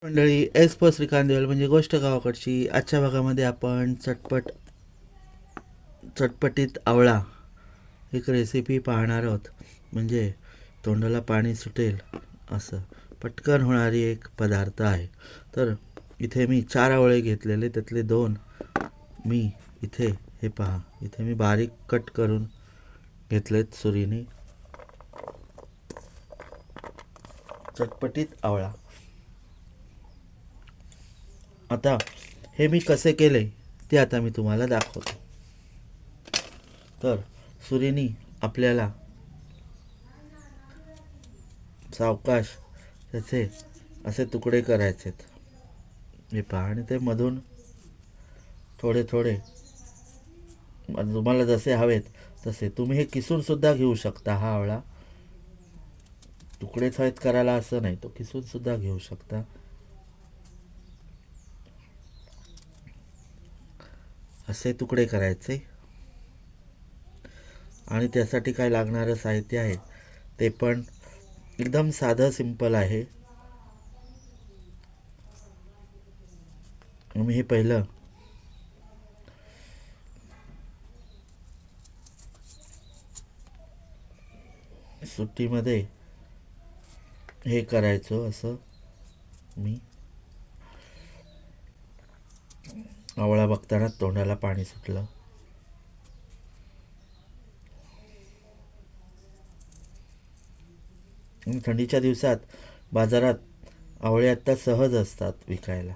मंडळी, एस प श्रीकांत म्हणजे गोष्ट गावाकडची. आजच्या भागामध्ये आपण चटपटीत आवळा एक रेसिपी पाहणार आहोत. म्हणजे तोंडाला पाणी सुटेल असं पटकन होणारी एक पदार्थ आहे. तर इथे मी 4 आवळे घेतलेले, त्यातले 2 मी इथे, हे पहा, इथे मी बारीक कट करून घेतलेत सुरीने. चटपटीत आवळा. आता हे मी कसे केले ते आता मी तुम्हाला दाखवतो. तर सुरीनी आपल्याला सावकाश त्याचे असे तुकडे करायचेत, हे पहा. आणि ते मधून थोडे थोडे तुम्हाला जसे हवेत तसे तुम्ही हे किसून सुद्धा घेऊ शकता. हा आवळा तुकडेच हवेत करायला असं नाही, तो किसून सुद्धा घेऊ शकता. असे तुकडे करायचे. आणि त्यासाठी काय लागणारं साहित्य आहे ते पण एकदम साधं सिंपल आहे. मी हे पहिलं सुट्टीमध्ये हे करायचो. असं मी आवळा बघताना तोंडाला पाणी सुटलं. थंडीच्या दिवसात बाजारात आवळे आता सहज असतात विकायला.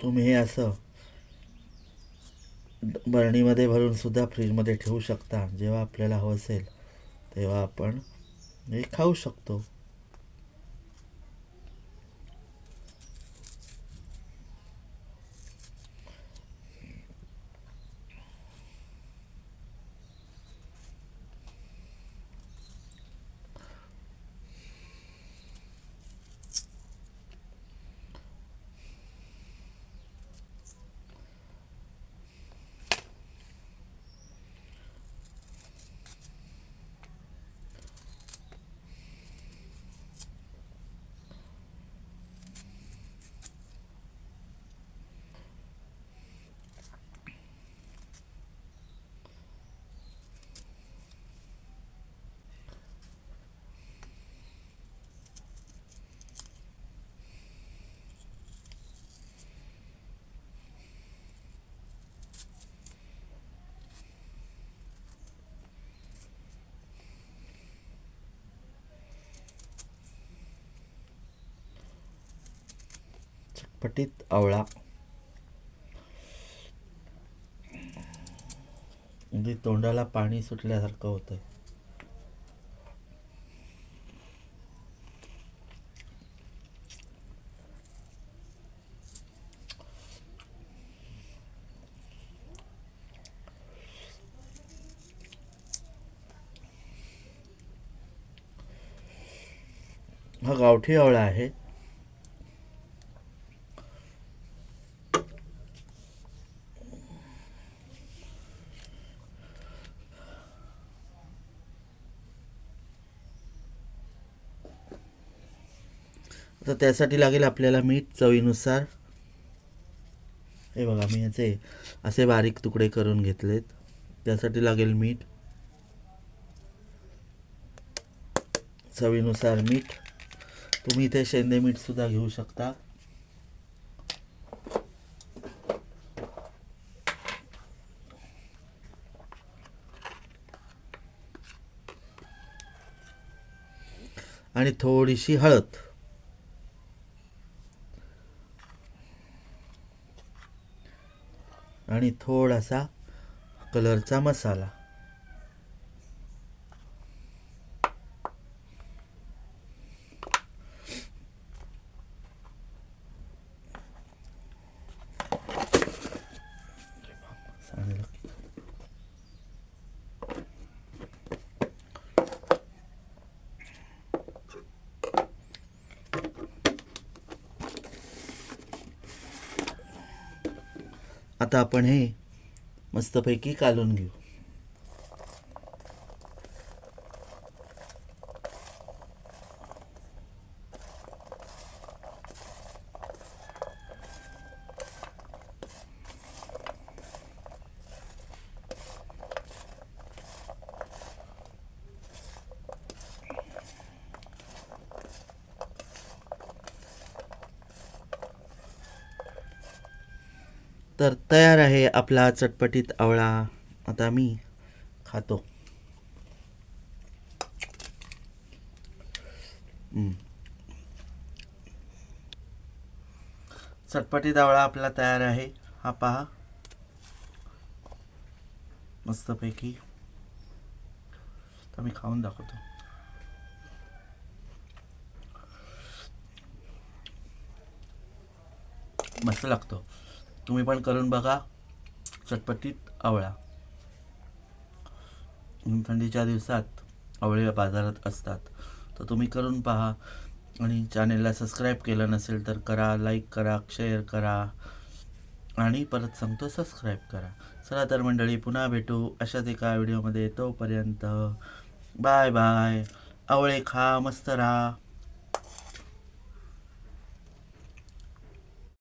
तुम्ही हे असं बरणीमध्ये भरून सुद्धा फ्रीजमध्ये ठेवू शकता. जेव्हा आपल्याला हवं असेल तेव्हा आपण हे खाऊ शकतो. चटपटीत आवळा म्हणजे तोंडाला पाणी सुटल्यासारखं होतं. हा गावठी आवळा आहे. तर त्यासाठी लागेल आपल्याला मीठ चवीनुसार. हे बघा, मी याचे असे बारीक तुकडे करून घेतलेत. त्यासाठी लागेल मीठ, चवीनुसार मीठ. तुम्ही इथे शेंदे मीठ सुद्धा घेऊ शकता. आणि थोडीशी हळद. आणि थोडासा कलरचा मसाला. आता आपण हे मस्तपैकी कालून घेऊ. तर तयार आहे आपला चटपटीत आवळा. आता मी खातो. चटपटीत आवळा आपला तयार आहे. हा पहा मस्तपैकी. तर मी खाऊन दाखवतो. मस्त लागतो. तुम्ही पण करून बघा चटपटीत आवळा. थंडीच्या दिवसात आवळे बाजारात असतात, तर तुम्ही करून पहा. आणि चॅनेलला सबस्क्राईब केलं नसेल तर करा, लाईक करा, शेअर करा आणि परत सांगतो सबस्क्राईब करा. चला तर मंडळी, पुन्हा भेटू अशाच एका व्हिडिओमध्ये. तोपर्यंत बाय बाय. आवळे खा, मस्त राहा.